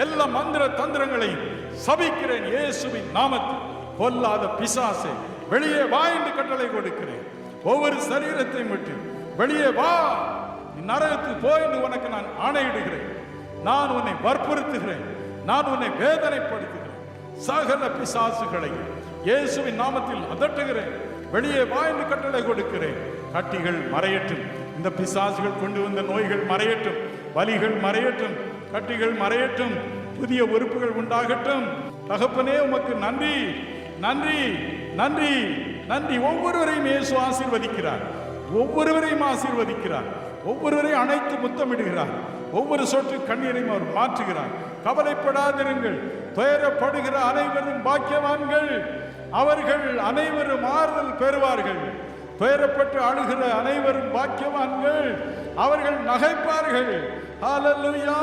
எல்லா மந்திர தந்திரங்களையும் சபிக்கிறேன் இயேசுவின் நாமத்தில். பொல்லாத பிசாசே, வெளியே வா என்று கட்டளை கொடுக்கிறேன். ஒவ்வொரு சரீரத்தையும் விட்டு வெளியே வா, நரகத்துக்கு போ என்று உனக்கு நான் ஆணையிடுகிறேன். நான் உன்னை வற்புறுத்துகிறேன், நான் உன்னை வேதனைப்படுத்துகிறேன். சகல பிசாசுகளை இயேசுவின் நாமத்தில் அதட்டுகிறேன். வெளியே வா என்று கட்டளை கொடுக்கிறேன். கட்டிகள் மறையட்டும், இந்த பிசாசுகள் கொண்டு வந்த நோய்கள் மறையட்டும், வலிகள் மறையட்டும், கட்டிகள் மறையட்டும், புதிய உறுப்புகள் உண்டாகட்டும். தகப்பனே, உமக்கு நன்றி, நன்றி, நன்றி, நன்றி. ஒவ்வொருவரையும் இயேசு ஆசீர்வதிக்கிறார், ஒவ்வொருவரையும் ஆசீர்வதிக்கிறார், ஒவ்வொருவரையும் அணைத்து முத்தமிடுகிறார். ஒவ்வொரு சொட்டு கண்ணீரையும் அவர் மாற்றுகிறார். கவலைப்படாதிருங்கள், துயரப்படுகிற அனைவரும் பாக்கியவான்கள், அவர்கள் அனைவரும் ஆறுதல் பெறுவார்கள். துயரப்பட்டு அழுகிற அனைவரும் பாக்கியவான்கள், அவர்கள் நகைப்பார்கள். ஹல்லேலூயா.